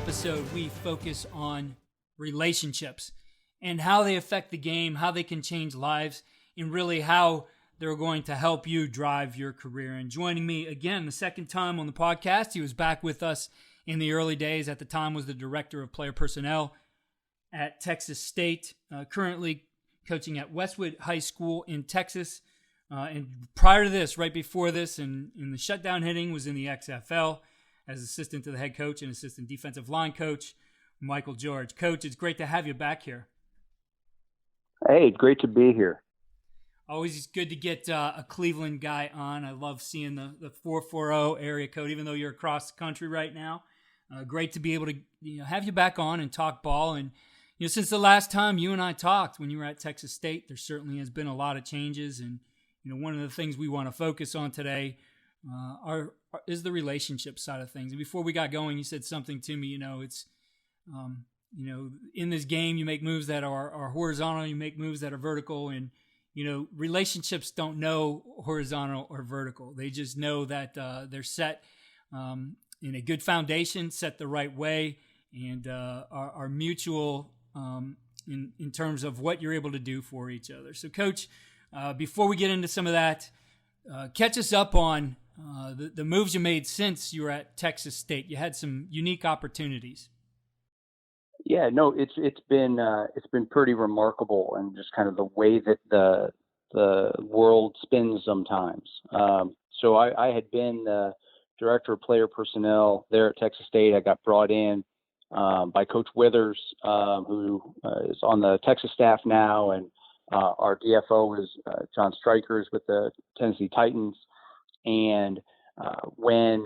episode, we focus on relationships and how they affect the game, how they can change lives, and really how they're going to help you drive your career. And joining me again, the second time on the podcast, he was back with us in the early days. At the time was the director of player personnel at Texas State, currently coaching at Westwood High School in Texas. And prior to this, right before this, in the shutdown hitting, was in the XFL as assistant to the head coach and assistant defensive line coach, Michael George. Coach, it's great to have you back here. Hey, great to be here. Always good to get a Cleveland guy on. I love seeing the 440 area code, even though you're across the country right now. Great to be able to have you back on and talk ball. And since the last time you and I talked, when you were at Texas State, there certainly has been a lot of changes. And one of the things we want to focus on today is the relationship side of things. And before we got going, you said something to me. It's in this game, you make moves that are horizontal, you make moves that are vertical, and relationships don't know horizontal or vertical. They just know that they're set in a good foundation, set the right way, and are mutual in terms of what you're able to do for each other. So, Coach, before we get into some of that, catch us up on the moves you made since you were at Texas State. You had some unique opportunities. Yeah, no, it's been pretty remarkable, and just kind of the way that the world spins sometimes. So I had been the director of player personnel there at Texas State. I got brought in by Coach Withers, who is on the Texas staff now, and our DFO is John Strikers with the Tennessee Titans. And when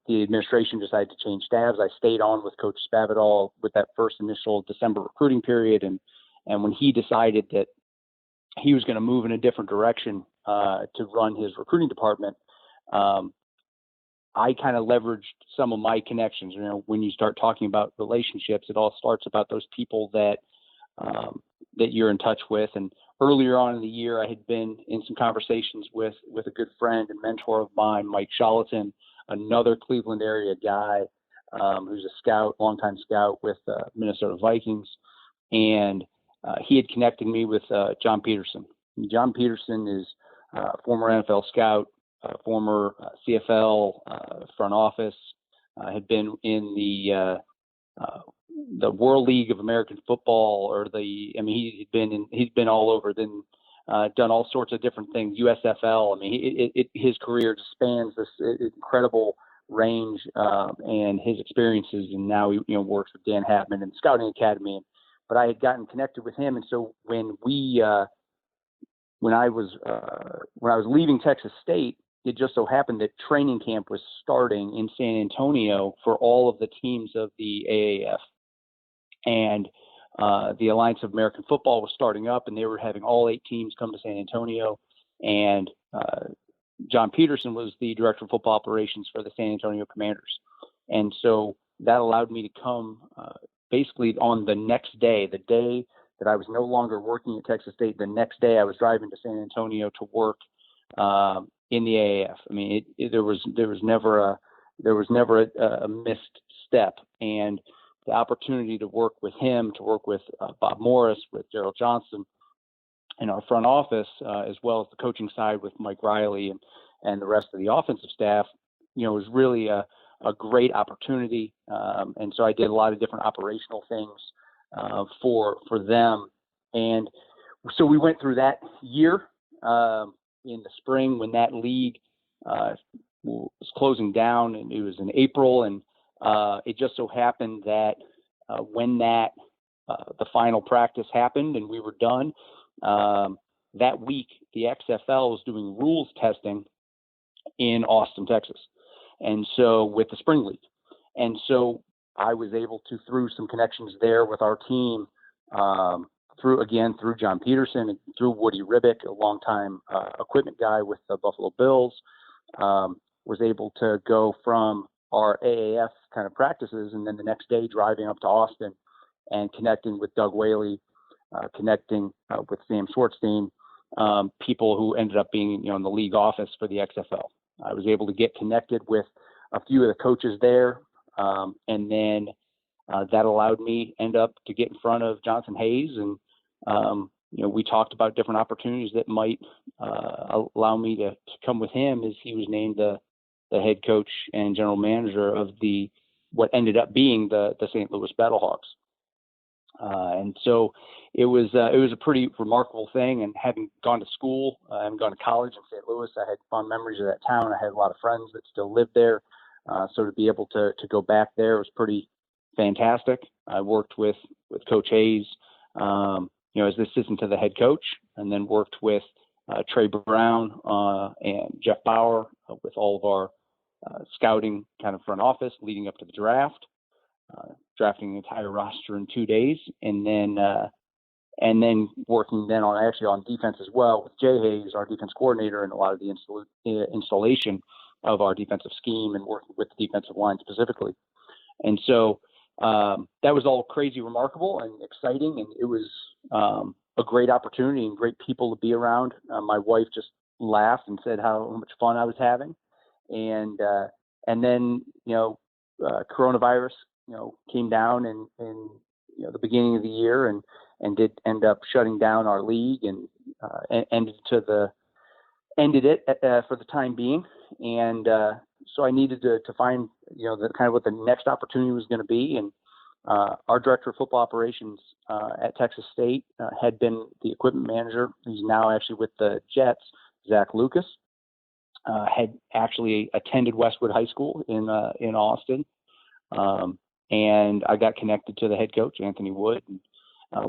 the administration decided to change staffs, I stayed on with Coach Spavital with that first initial December recruiting period. And when he decided that he was going to move in a different direction to run his recruiting department, I kind of leveraged some of my connections. When you start talking about relationships, it all starts about those people that you're in touch with. And earlier on in the year, I had been in some conversations with a good friend and mentor of mine, Mike Charlatan, another Cleveland area guy who's a scout, longtime scout with Minnesota Vikings. And he had connected me with John Peterson. John Peterson is a former NFL scout, former CFL front office, had been in the World League of American Football, he's been all over, then done all sorts of different things, USFL. His career just spans this incredible range and his experiences, and now he works with Dan Hatman and Scouting Academy. But I had gotten connected with him, and so when I was leaving Texas State, it just so happened that training camp was starting in San Antonio for all of the teams of the AAF. And the Alliance of American Football was starting up, and they were having all 8 teams come to San Antonio. And John Peterson was the director of football operations for the San Antonio Commanders. And so that allowed me to come basically on the next day, the day that I was no longer working at Texas State. The next day I was driving to San Antonio to work in the AAF. There was never a missed step. And the opportunity to work with him, to work with Bob Morris, with Gerald Johnson in our front office, as well as the coaching side with Mike Riley and the rest of the offensive staff, was really a great opportunity. And so I did a lot of different operational things for them. And so we went through that year in the spring when that league was closing down, and it was in April. And it just so happened that when the final practice happened and we were done, that week the XFL was doing rules testing in Austin, Texas, and so with the spring league. And so I was able to, through some connections there with our team, through John Peterson and through Woody Ribick, a longtime equipment guy with the Buffalo Bills, was able to go from our AAF kind of practices, and then the next day driving up to Austin and connecting with Doug Whaley, connecting with Sam Schwartzstein, people who ended up being in the league office for the XFL. I was able to get connected with a few of the coaches there, and then that allowed me end up to get in front of Jonathan Hayes. And, we talked about different opportunities that might allow me to come with him, as he was named the head coach and general manager of what ended up being the St. Louis Battlehawks. And so it was a pretty remarkable thing. And having gone to school and gone to college in St. Louis, I had fond memories of that town. I had a lot of friends that still lived there. So to be able to go back there was pretty fantastic. I worked with Coach Hayes, as the assistant to the head coach, and then worked with Trey Brown and Jeff Bauer with all of our scouting kind of front office leading up to the draft. Drafting the entire roster in 2 days, and then working then on defense as well with Jay Hayes, our defense coordinator, and a lot of the installation of our defensive scheme and working with the defensive line specifically. And so that was all crazy remarkable and exciting, and it was a great opportunity and great people to be around. My wife just laughed and said how much fun I was having, and then coronavirus came down in the beginning of the year and did end up shutting down our league and ended it for the time being. And so I needed to find the kind of what the next opportunity was going to be. And our director of football operations at Texas State had been the equipment manager. He's now actually with the Jets, Zach Lucas. Had actually attended Westwood High School in Austin. And I got connected to the head coach, Anthony Wood. And,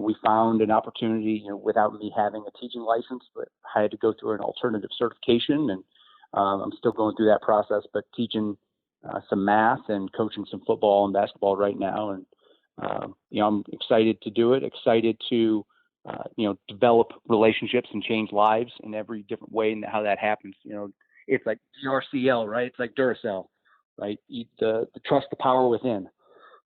we found an opportunity, without me having a teaching license, but I had to go through an alternative certification. And I'm still going through that process, but teaching some math and coaching some football and basketball right now. And, I'm excited to do it, excited to, develop relationships and change lives in every different way and how that happens. It's like DRCL, right? It's like Duracell, right? The trust the power within.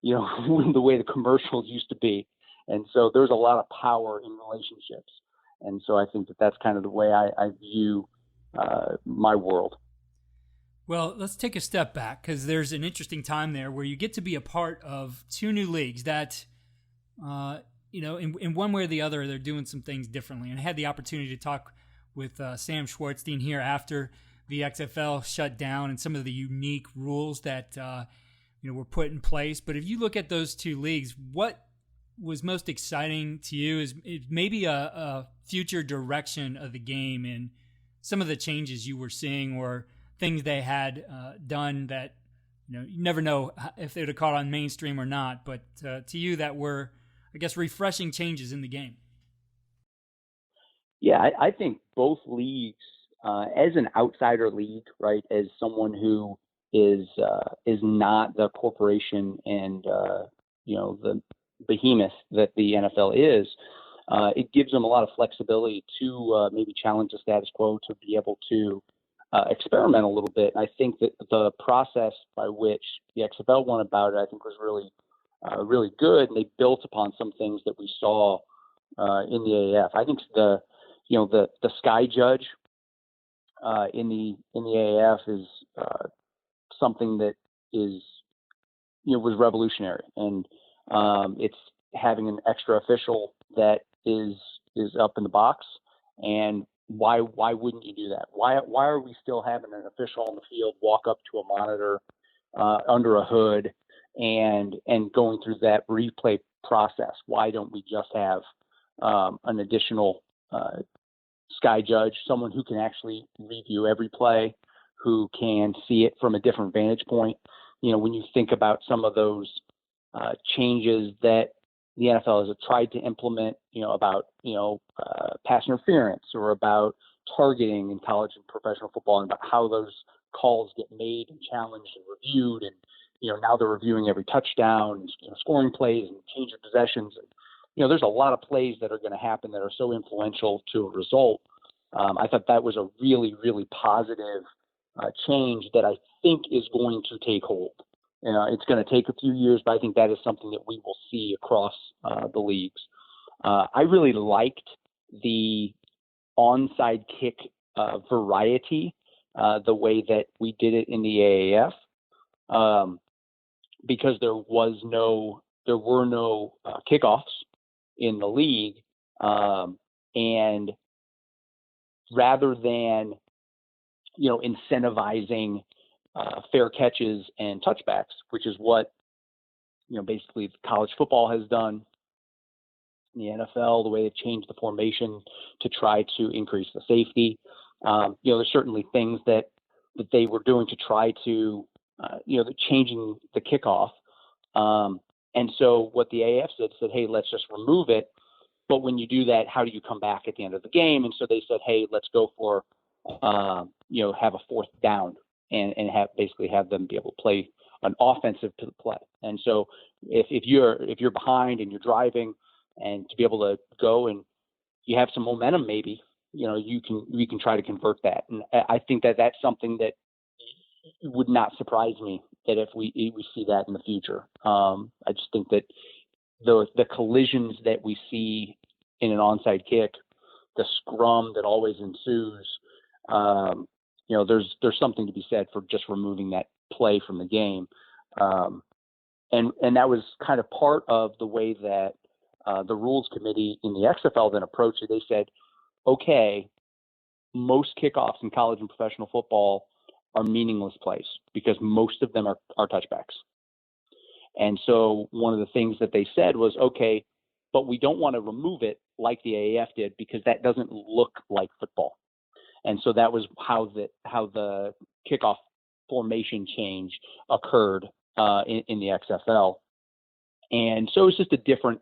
The way the commercials used to be. And so there's a lot of power in relationships. And so I think that's kind of the way I view my world. Well, let's take a step back, because there's an interesting time there where you get to be a part of two new leagues that, in one way or the other, they're doing some things differently. And I had the opportunity to talk with Sam Schwartzstein here after the XFL shut down and some of the unique rules that were put in place. But if you look at those two leagues, what was most exciting to you is maybe a future direction of the game and some of the changes you were seeing or things they had done that, you never know if they would have caught on mainstream or not, but to you that were, I guess, refreshing changes in the game. Yeah, I think both leagues, as an outsider league, right, as someone who is not the corporation and the behemoth that the NFL is, it gives them a lot of flexibility to maybe challenge the status quo, to be able to experiment a little bit. I think that the process by which the XFL went about it, I think, was really good, and they built upon some things that we saw in the AAF. I think the sky judge in the AAF is something that was revolutionary, and it's having an extra official that is up in the box. And why wouldn't you do that? Why are we still having an official on the field walk up to a monitor under a hood and going through that replay process? Why don't we just have an additional sky judge, someone who can actually review every play, who can see it from a different vantage point? When you think about some of those changes that the NFL has tried to implement, about pass interference or about targeting in college and professional football, and about how those calls get made and challenged and reviewed, and now they're reviewing every touchdown, and scoring plays and change of possessions. And, there's a lot of plays that are going to happen that are so influential to a result. I thought that was a really, really positive change that I think is going to take hold. It's going to take a few years, but I think that is something that we will see across the leagues. I really liked the onside kick variety, the way that we did it in the AAF, because there was no there were no kickoffs in the league, and rather than incentivizing fair catches and touchbacks, which is what basically college football has done, in the NFL, the way they've changed the formation to try to increase the safety. There's certainly things that they were doing to try to, changing the kickoff. And so what the AAF said, hey, let's just remove it. But when you do that, how do you come back at the end of the game? And so they said, hey, let's go for, have a fourth down and have them be able to play an offensive play. And so if you're behind and you're driving, and to be able to go and you have some momentum, maybe, you can try to convert that. And I think that that's something that would not surprise me that if we see that in the future. I just think that the collisions that we see in an onside kick, the scrum that always ensues, there's something to be said for just removing that play from the game. And that was kind of part of the way that the rules committee in the XFL then approached it. They said, okay, most kickoffs in college and professional football are meaningless plays because most of them are touchbacks. And so one of the things that they said was, okay, but we don't want to remove it like the AAF did because that doesn't look like football. And so that was how the kickoff formation change occurred in the XFL. And so it's just a different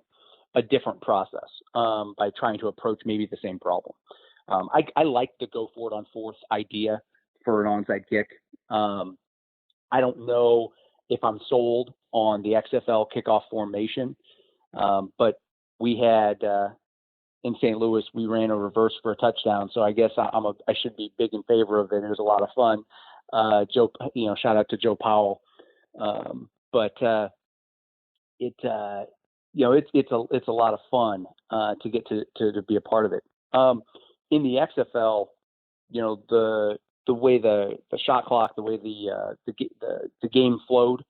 process by trying to approach maybe the same problem. I like the go for it on fourth idea for an onside kick. I don't know if I'm sold on the XFL kickoff formation, but we had in St. Louis, we ran a reverse for a touchdown. So I guess I should be big in favor of it. It was a lot of fun. Joe, shout out to Joe Powell. It's a lot of fun to get to be a part of it. In the XFL, the way the shot clock, the way the game flowed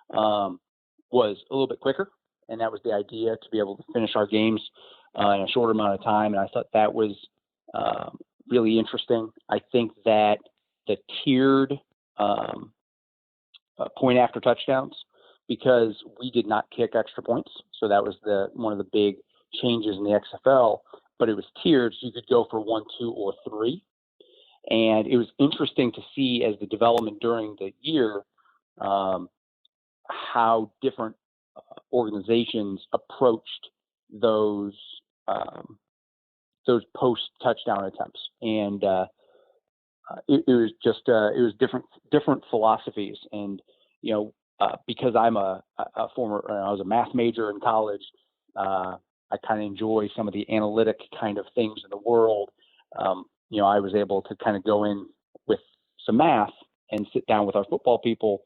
was a little bit quicker, and that was the idea, to be able to finish our games in a shorter amount of time. And I thought that was really interesting. I think that the tiered point after touchdowns, because we did not kick extra points. So that was one of the big changes in the XFL, but it was tiered. So you could go for 1, 2, or 3. And it was interesting to see as the development during the year, how different organizations approached those post touchdown attempts. And it was different philosophies. And, because I'm I was a math major in college, I kind of enjoy some of the analytic kind of things in the world. I was able to kind of go in with some math and sit down with our football people,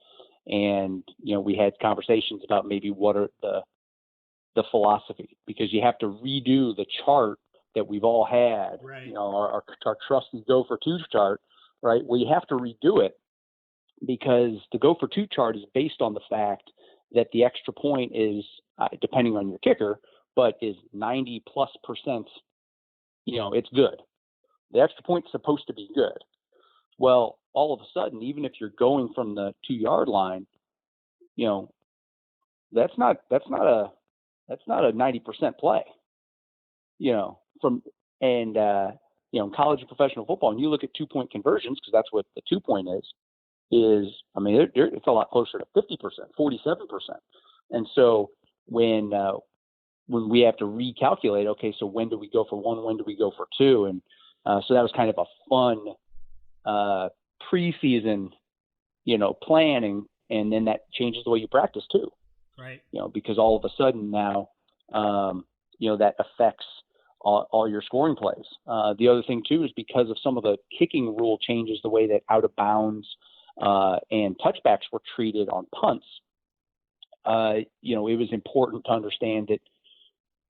and we had conversations about maybe what are the philosophy, because you have to redo the chart that we've all had, right. Our trusty go for 2 chart, right? Well, you have to redo it, because the go for 2 chart is based on the fact that the extra point is, depending on your kicker, but is 90+%, it's good. The extra point is supposed to be good. Well, all of a sudden, even if you're going from the 2-yard line, that's not a 90% play, in college and professional football, and you look at 2-point conversions, because that's what the 2-point is, it's a lot closer to 50%, 47%. And so when we have to recalculate, okay, so when do we go for 1? When do we go for 2? And so that was kind of a fun preseason, planning, and then that changes the way you practice too. Right. Because all of a sudden now, that affects all your scoring plays. The other thing too is because of some of the kicking rule changes, the way that out of bounds and touchbacks were treated on punts. It was important to understand that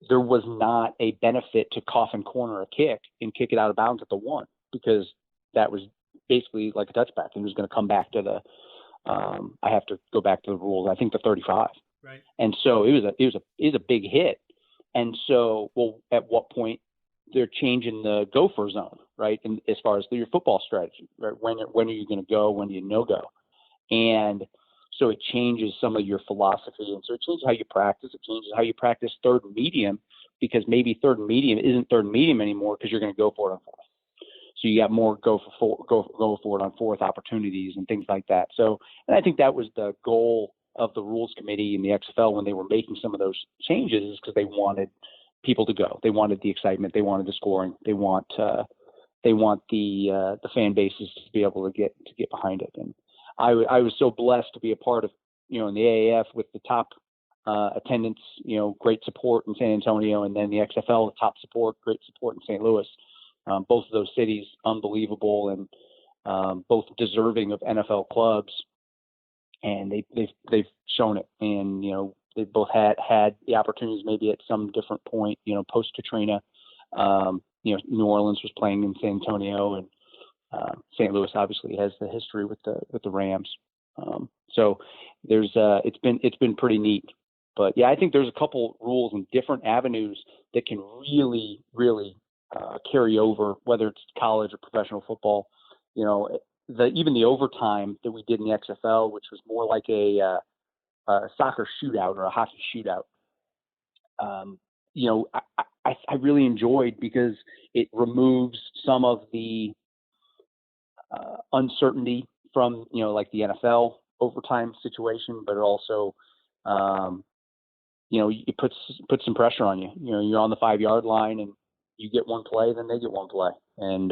there was not a benefit to coffin corner a kick and kick it out of bounds at the 1, because that was basically like a touchback, and it was going to come back to I have to go back to the rules, I think the 35. Right. And so it was a big hit. And so, well, at what point they're changing the gopher zone, right? And as far as your football strategy, right? When are you going to go? When do you no go? And so it changes some of your philosophy. And so it changes how you practice. It changes how you practice third and medium, because maybe third and medium isn't third and medium anymore because you're going to go for it on fourth. So you got more go for it on fourth opportunities and things like that. So, and I think that was the goal of the rules committee and the XFL when they were making some of those changes, is because they wanted people to go. They wanted the excitement. They wanted the scoring. They want the fan bases to be able to get behind it. And I was so blessed to be a part of, in the AAF with the top attendance, great support in San Antonio, and then the XFL, the top support, great support in St. Louis. Both of those cities, unbelievable, and both deserving of NFL clubs. And they've shown it. And, they both had the opportunities maybe at some different point, post Katrina. New Orleans was playing in San Antonio, and St. Louis obviously has the history with the Rams. So there's it's been pretty neat. But yeah, I think there's a couple rules and different avenues that can really, really carry over, whether it's college or professional football. Even the overtime that we did in the XFL, which was more like a soccer shootout or a hockey shootout. I really enjoyed, because it removes some of the uncertainty from, like the NFL overtime situation, but it also, it puts some pressure on you. You're on the 5-yard line and you get one play, then they get one play, and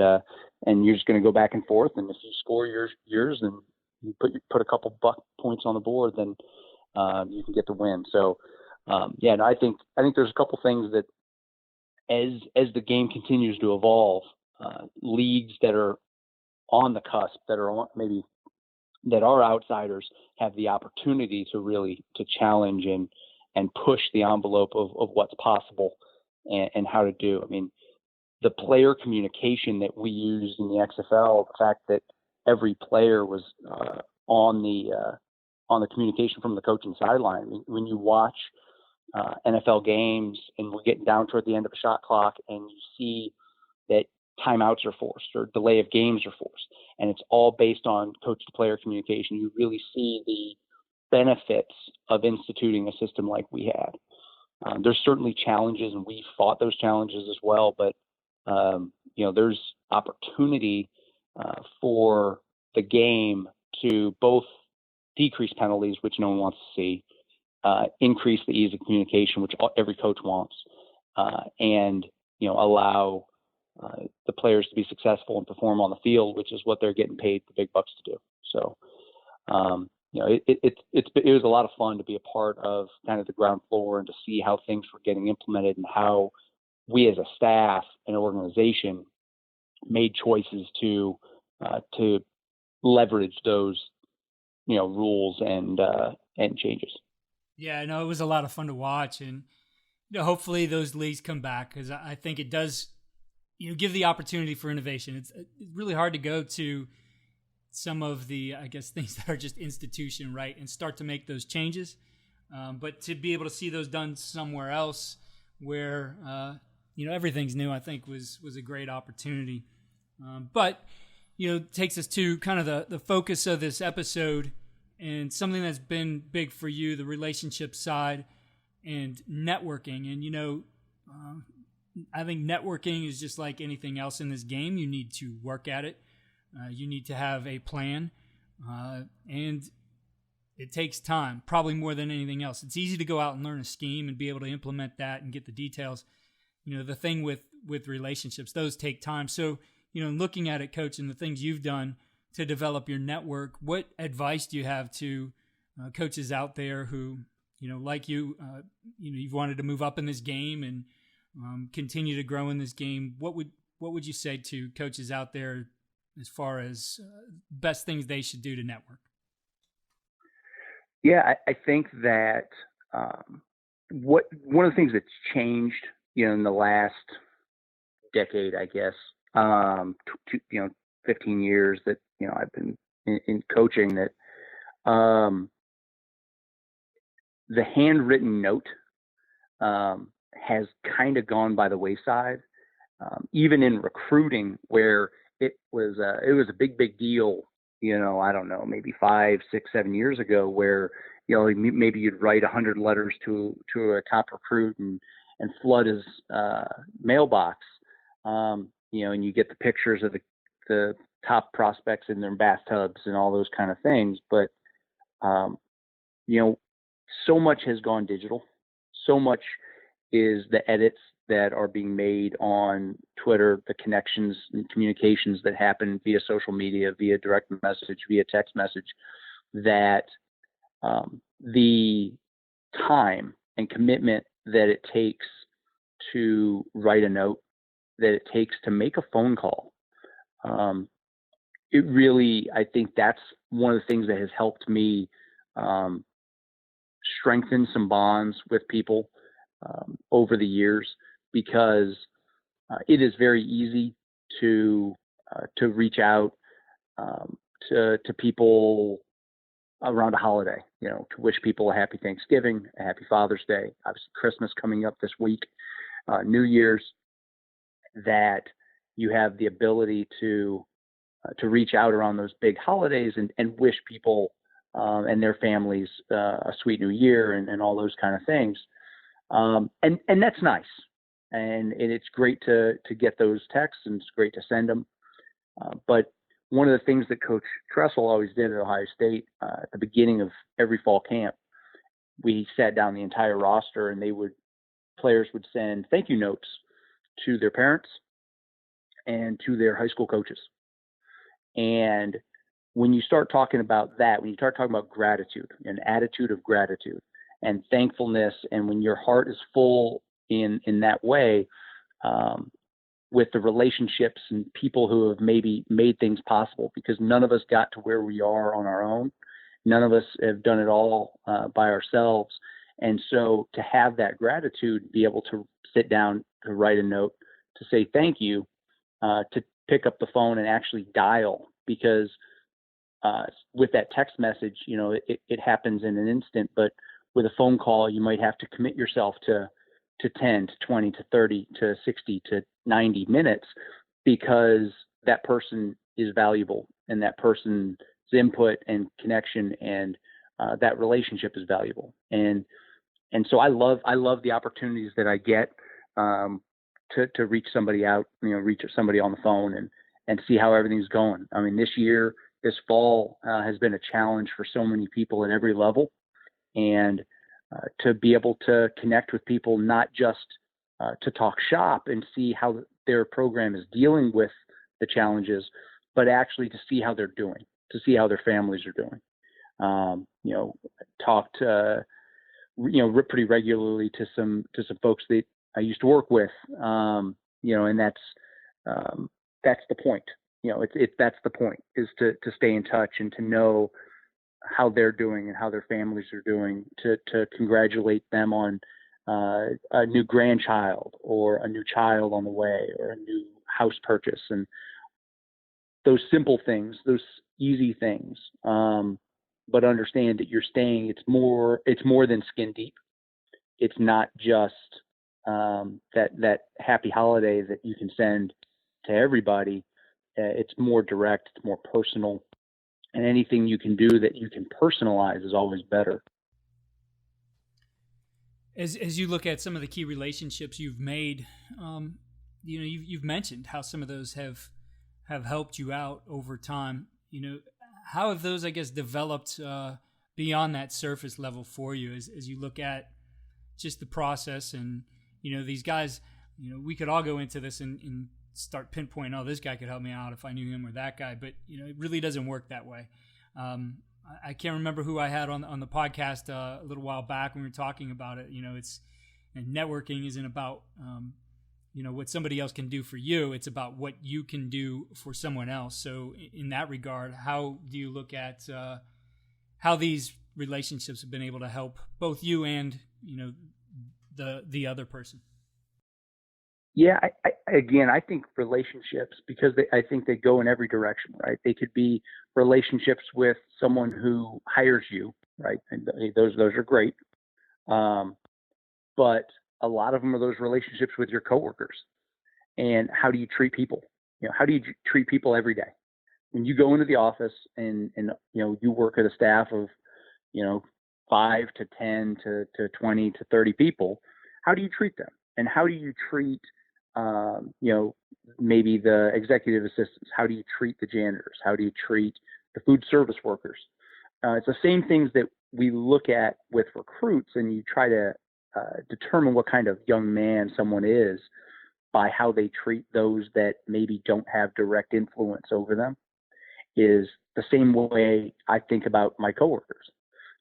you're just going to go back and forth. And if you score yours, and you put a couple points on the board, then you can get the win. So, and I think there's a couple things that, as the game continues to evolve, leagues that are on the cusp, that are outsiders, have the opportunity to really to challenge and push the envelope of what's possible and how to do. I mean, the player communication that we use in the XFL, the fact that every player was on the communication from the coaching sideline. I mean, when you watch NFL games and we're getting down toward the end of a shot clock, and you see that timeouts are forced or delay of games are forced, and it's all based on coach-to-player communication, you really see the benefits of instituting a system like we had. There's certainly challenges, and we fought those challenges as well, but there's opportunity for the game to both decrease penalties, which no one wants to see, increase the ease of communication, which every coach wants, and allow the players to be successful and perform on the field, which is what they're getting paid the big bucks to do. So, it was a lot of fun to be a part of kind of the ground floor and to see how things were getting implemented, and how we as a staff and organization made choices to leverage those rules and changes. Yeah, no, it was a lot of fun to watch, and hopefully those leagues come back, because I think it does give the opportunity for innovation. It's really hard to go to some of the, I guess, things that are just institution, right, and start to make those changes. But to be able to see those done somewhere else where everything's new, I think was a great opportunity. But takes us to kind of the focus of this episode, and something that's been big for you, the relationship side and networking. And I think networking is just like anything else in this game. You need to work at it. You need to have a plan, and it takes time, probably more than anything else. It's easy to go out and learn a scheme and be able to implement that and get the details. The thing with relationships, those take time. So, looking at it, Coach, and the things you've done to develop your network, what advice do you have to coaches out there who, like you, you've wanted to move up in this game and continue to grow in this game? What would you say to coaches out there as far as best things they should do to network? Yeah, I think that one of the things that's changed, in the last decade, I guess, 15 years that I've been in coaching, that the handwritten note has kind of gone by the wayside, even in recruiting, where it was a big deal. I don't know, maybe 5, 6, 7 years ago, where maybe you'd write 100 letters to a top recruit and flood his mailbox, and you get the pictures of the top prospects in their bathtubs and all those kind of things. But so much has gone digital. So much is the edits that are being made on Twitter, the connections and communications that happen via social media, via direct message, via text message, that the time and commitment that it takes to write a note, that it takes to make a phone call, it really, I think that's one of the things that has helped me strengthen some bonds with people over the years, because it is very easy to reach out to people around a holiday, to wish people a happy Thanksgiving, a happy Father's Day, obviously Christmas coming up this week, New Year's, that you have the ability to reach out around those big holidays and wish people and their families a sweet new year and all those kind of things. And that's nice. And it's great to get those texts, and it's great to send them. But one of the things that Coach Tressel always did at Ohio State at the beginning of every fall camp, we sat down the entire roster, and players would send thank you notes to their parents and to their high school coaches. And when you start talking about that, when you start talking about gratitude, an attitude of gratitude and thankfulness, and when your heart is full in that way, with the relationships and people who have maybe made things possible, because none of us got to where we are on our own. None of us have done it all by ourselves. And so to have that gratitude, be able to sit down, to write a note, to say thank you, to pick up the phone and actually dial, because with that text message, it happens in an instant, but with a phone call, you might have to commit yourself to 10, to 20, to 30, to 60, to 90 minutes, because that person is valuable, and that person's input and connection and that relationship is valuable. And so I love the opportunities that I get to reach somebody out, reach somebody on the phone and see how everything's going. I mean, this fall has been a challenge for so many people at every level, and to be able to connect with people, not just to talk shop and see how their program is dealing with the challenges, but actually to see how they're doing, to see how their families are doing. Talked pretty regularly to some folks that I used to work with, and that's the point. That's the point, is to stay in touch and to know how they're doing and how their families are doing, to congratulate them on a new grandchild or a new child on the way or a new house purchase, and those simple things, those easy things. But understand that it's more than skin deep. It's not just that happy holiday that you can send to everybody. It's more direct, it's more personal, and anything you can do that you can personalize is always better. As you look at some of the key relationships you've made, you've mentioned how some of those have helped you out over time. How have those, I guess, developed beyond that surface level for you as you look at just the process? And these guys, we could all go into this and start pinpointing, oh, this guy could help me out if I knew him, or that guy, but it really doesn't work that way. I can't remember who I had on the podcast a little while back when we were talking about it. And networking isn't about what somebody else can do for you. It's about what you can do for someone else. So in that regard, how do you look at how these relationships have been able to help both you and the other person? Yeah, I think relationships, because I think they go in every direction, right? They could be relationships with someone who hires you, right? And those are great. But a lot of them are those relationships with your coworkers. And how do you treat people? How do you treat people every day? When you go into the office and you work at a staff of, 5 to 10 to 20 to 30 people, how do you treat them? And how do you treat, maybe the executive assistants? How do you treat the janitors? How do you treat the food service workers? It's the same things that we look at with recruits, and you try to determine what kind of young man someone is by how they treat those that maybe don't have direct influence over them. Is the same way I think about my coworkers.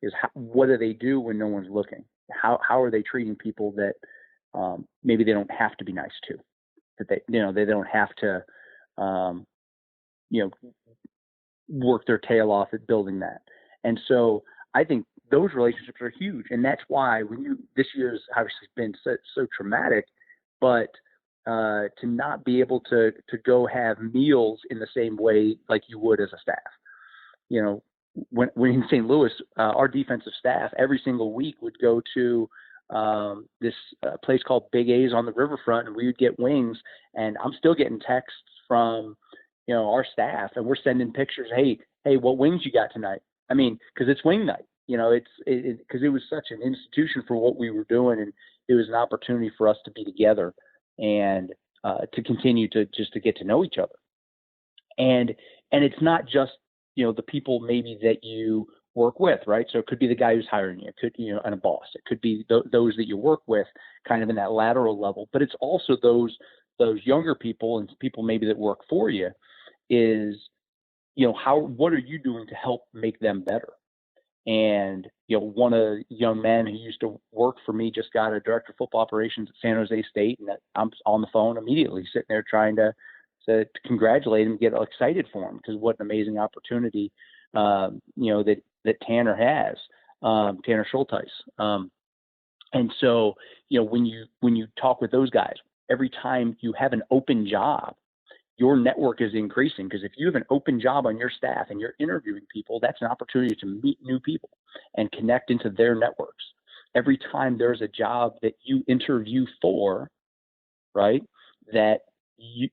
Is what do they do when no one's looking? How are they treating people that maybe they don't have to be nice to? That they don't have to work their tail off at building that. And so I think those relationships are huge, and that's why this year's obviously been so traumatic, but to not be able to go have meals in the same way like you would as a staff. When in St. Louis, our defensive staff every single week would go to this place called Big A's on the riverfront, and we would get wings. And I'm still getting texts from our staff, and we're sending pictures. Hey, what wings you got tonight? I mean, because it's wing night. Because it was such an institution for what we were doing, and it was an opportunity for us to be together and to continue to get to know each other. And it's not just the people maybe that you work with, right? So it could be the guy who's hiring you, it could and a boss. It could be those that you work with, kind of in that lateral level. But it's also those younger people and people maybe that work for you. Is what are you doing to help make them better? And one young man who used to work for me just got a director of football operations at San Jose State, and I'm on the phone immediately, sitting there trying to congratulate him, get excited for him, because what an amazing opportunity, that Tanner has, Tanner Schulteis. And so when you talk with those guys, every time you have an open job, your network is increasing, because if you have an open job on your staff and you're interviewing people, that's an opportunity to meet new people and connect into their networks. Every time there's a job that you interview for, right, that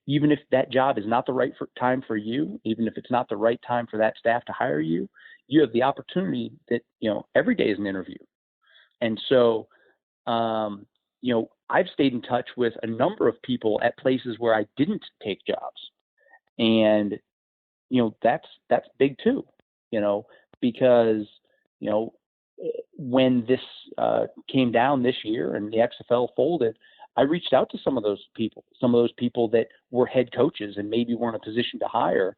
even if that job is not the right time for you, even if it's not the right time for that staff to hire you, you have the opportunity that, every day is an interview. And so, I've stayed in touch with a number of people at places where I didn't take jobs. And, that's big too, because, when this came down this year and the XFL folded, I reached out to some of those people that were head coaches and maybe weren't in a position to hire,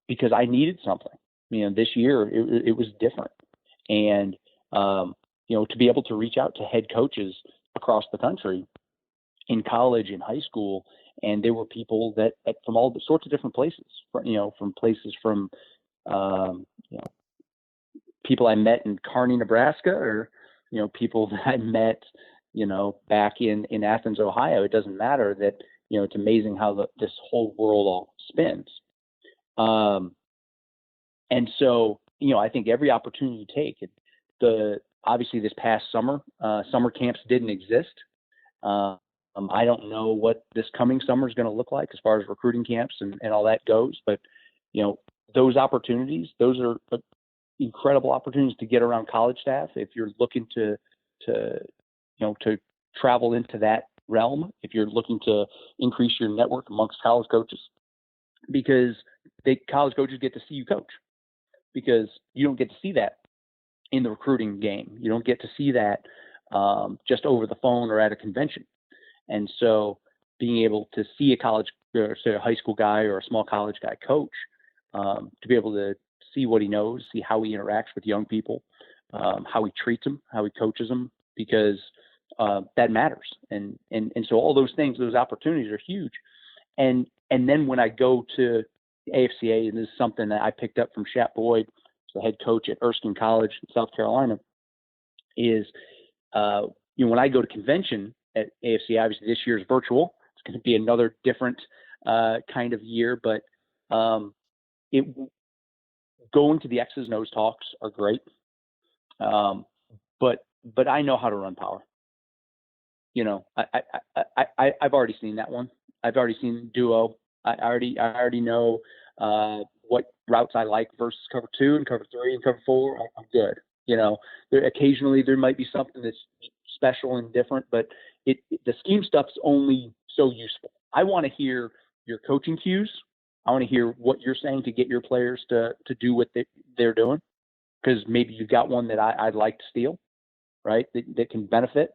because I needed something. This year it was different. And, to be able to reach out to head coaches across the country, in college, in high school, and there were people that from all sorts of different places, from people I met in Kearney, Nebraska, or people that I met back in Athens, Ohio. It doesn't matter. That it's amazing how this whole world all spins. And so I think every opportunity you take. Obviously this past summer, summer camps didn't exist. I don't know what this coming summer is going to look like as far as recruiting camps and all that goes. But, those opportunities, those are incredible opportunities to get around college staff. If you're looking to travel into that realm, if you're looking to increase your network amongst college coaches, because college coaches get to see you coach, because you don't get to see that in the recruiting game. You don't get to see that just over the phone or at a convention. And so being able to see a college, or say a high school guy or a small college guy coach, to be able to see what he knows, see how he interacts with young people, how he treats them, how he coaches them, because that matters. And so all those things, those opportunities are huge. And then when I go to AFCA, and this is something that I picked up from Shat Boyd, the head coach at Erskine College in South Carolina, is when I go to convention at AFCA, obviously this year is virtual. It's going to be another different kind of year, but going to the X's and O's talks are great. But but I know how to run power. You know, I've already seen that one. I've already seen duo. I already know what routes I like versus cover 2 and cover 3 and cover 4. I'm good. You know, occasionally there might be something that's special and different, but the scheme stuff's only so useful. I want to hear your coaching cues. I want to hear what you're saying to get your players to do what they're doing, because maybe you've got one that I'd like to steal, right? That can benefit.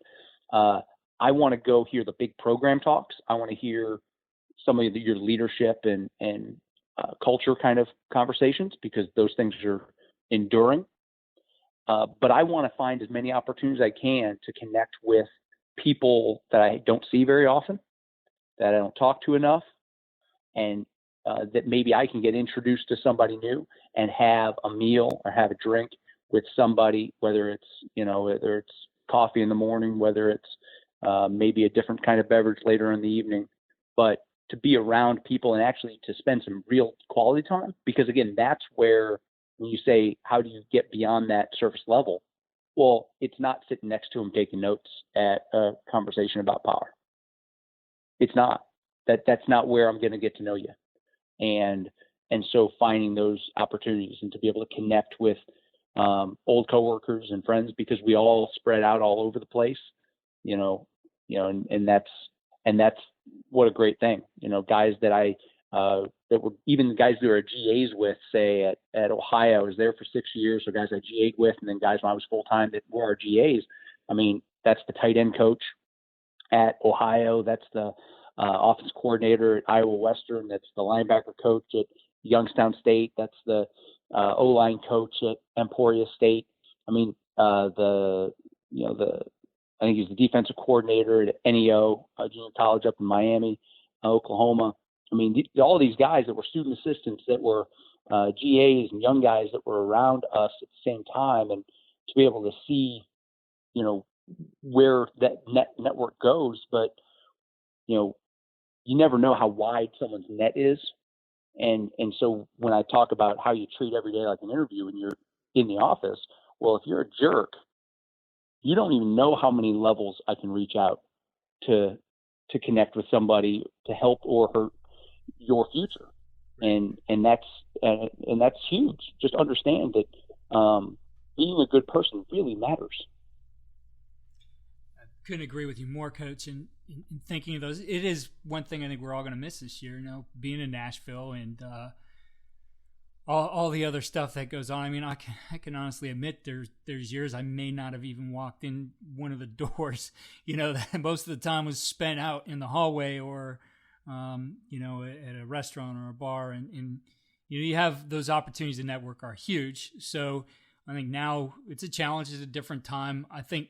I want to go hear the big program talks. I want to hear some of your leadership and culture kind of conversations, because those things are enduring. But I want to find as many opportunities as I can to connect with people that I don't see very often, that I don't talk to enough, and that maybe I can get introduced to somebody new and have a meal or have a drink with somebody, whether it's coffee in the morning, whether it's maybe a different kind of beverage later in the evening, but to be around people and actually to spend some real quality time. Because again, that's where, when you say, how do you get beyond that surface level? Well, it's not sitting next to them taking notes at a conversation about power. It's not. That's not where I'm going to get to know you. And so finding those opportunities and to be able to connect with old coworkers and friends, because we all spread out all over the place, and that's what a great thing. Guys that that were even the guys that were GAs with, say at Ohio. I was there for 6 years, so guys I GA'd with, and then guys when I was full time that were our GAs. I mean, that's the tight end coach at Ohio. That's the offense coordinator at Iowa Western. That's the linebacker coach at Youngstown State. That's the O-line coach at Emporia State. I mean, I think he's the defensive coordinator at NEO Junior College up in Miami, Oklahoma. I mean, all these guys that were student assistants, that were GAs, and young guys that were around us at the same time, and to be able to see, where that network goes. But, you never know how wide someone's net is. And so when I talk about how you treat every day like an interview when you're in the office, well, if you're a jerk, you don't even know how many levels I can reach out to connect with somebody to help or hurt your future. And that's huge. Just understand that being a good person really matters. Couldn't agree with you more, Coach. And in thinking of those, it is one thing I think we're all going to miss this year. Being in Nashville and all the other stuff that goes on. I mean, I can honestly admit there's years I may not have even walked in one of the doors. That most of the time was spent out in the hallway or at a restaurant or a bar, and you have those opportunities to network are huge. So I think now it's a challenge. It's a different time. I think,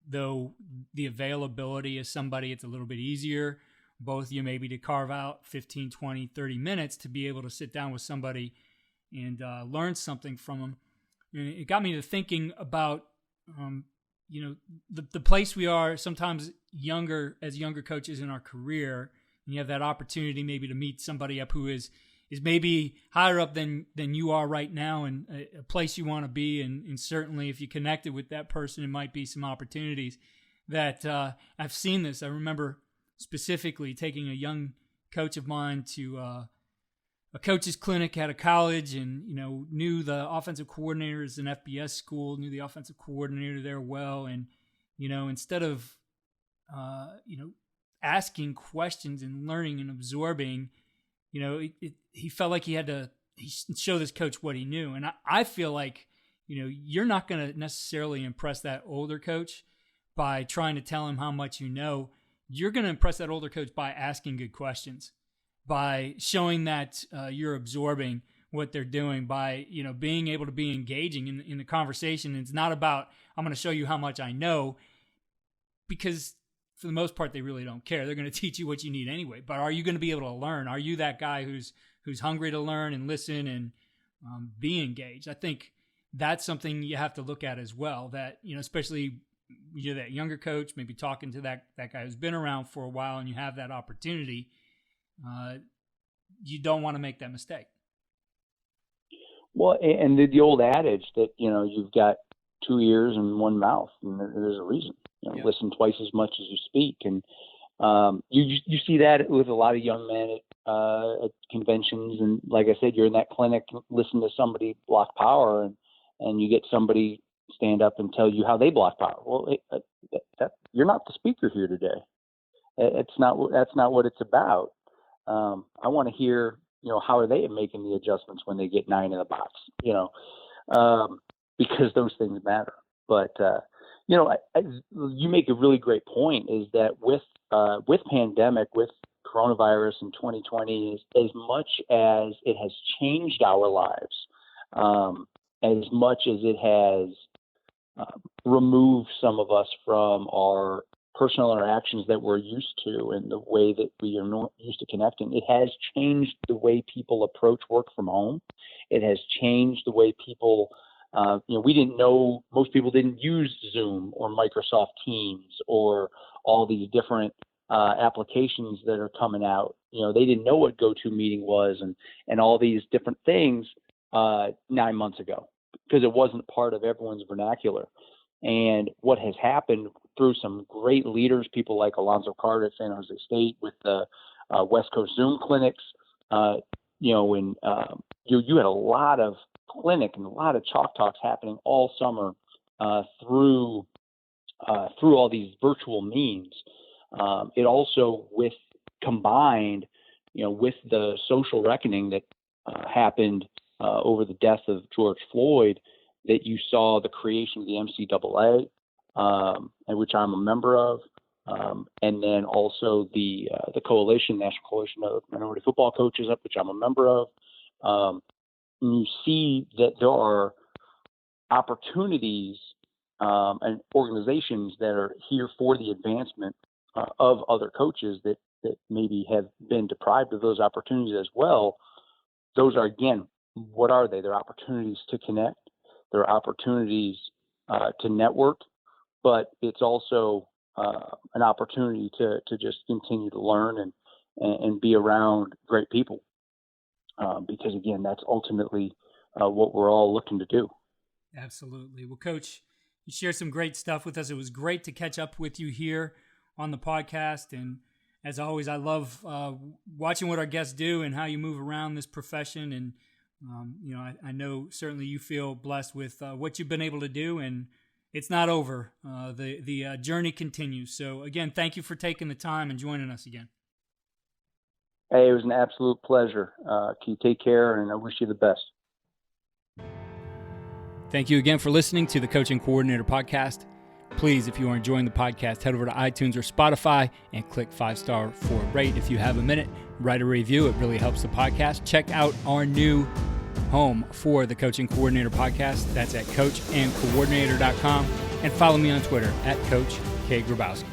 though, the availability of somebody, it's a little bit easier, both you maybe to carve out 15, 20, 30 minutes to be able to sit down with somebody and learn something from them. And it got me to thinking about, the place we are sometimes as younger coaches in our career, and you have that opportunity maybe to meet somebody up who is maybe higher up than you are right now, and a place you want to be. And certainly if you connected with that person, it might be some opportunities that I've seen this. I remember specifically taking a young coach of mine to a coach's clinic at a college, and, knew the offensive coordinator is an FBS school, knew the offensive coordinator there well. And, instead of, asking questions and learning and absorbing, he felt like he had to show this coach what he knew. And I feel like, you're not going to necessarily impress that older coach by trying to tell him how much you know. You're going to impress that older coach by asking good questions, by showing that you're absorbing what they're doing, by, being able to be engaging in the conversation. And it's not about, I'm going to show you how much I know, because for the most part, they really don't care. They're going to teach you what you need anyway. But are you going to be able to learn? Are you that guy who's hungry to learn and listen and be engaged? I think that's something you have to look at as well. That, especially you're that younger coach, maybe talking to that guy who's been around for a while, and you have that opportunity. You don't want to make that mistake. Well, and the old adage that, you've got 2 ears and 1 mouth, and there's a reason. Yep. Listen twice as much as you speak, and you see that with a lot of young men at conventions, and like I said, you're in that clinic, listen to somebody block power, and you get somebody stand up and tell you how they block power. Well, you're not the speaker here today. That's not what it's about. I want to hear, how are they making the adjustments when they get 9 in the box, because those things matter. But, you make a really great point, is that with pandemic, with coronavirus in 2020, as much as it has changed our lives, as much as it has removed some of us from our personal interactions that we're used to and the way that we are used to connecting, it has changed the way people approach work from home. It has changed the way people, we didn't know, most people didn't use Zoom or Microsoft Teams or all these different applications that are coming out. They didn't know what GoToMeeting was and all these different things 9 months ago, because it wasn't part of everyone's vernacular. And what has happened through some great leaders, people like Alonzo Carter at San Jose State with the West Coast Zoom clinics, and you had a lot of clinic and a lot of chalk talks happening all summer through all these virtual means. It also combined, with the social reckoning that happened over the death of George Floyd, that you saw the creation of the NCAA, which I'm a member of, and then also the coalition, National Coalition of Minority Football Coaches, which I'm a member of. You see that there are opportunities and organizations that are here for the advancement of other coaches that maybe have been deprived of those opportunities as well. Those are, again, what are they? They're opportunities to connect. They're opportunities to network, but it's also an opportunity to just continue to learn and be around great people. Because again, that's ultimately what we're all looking to do. Absolutely. Well, Coach, you shared some great stuff with us. It was great to catch up with you here on the podcast. And as always, I love watching what our guests do and how you move around this profession. And, I know certainly you feel blessed with what you've been able to do, and it's not over. The journey continues. So again, thank you for taking the time and joining us again. Hey, it was an absolute pleasure. Keith, take care, and I wish you the best. Thank you again for listening to the Coaching Coordinator Podcast. Please, if you are enjoying the podcast, head over to iTunes or Spotify and click 5-star for a rate. If you have a minute, write a review. It really helps the podcast. Check out our new home for the Coaching Coordinator Podcast. That's at coachandcoordinator.com. And follow me on Twitter at Coach K. Grabowski.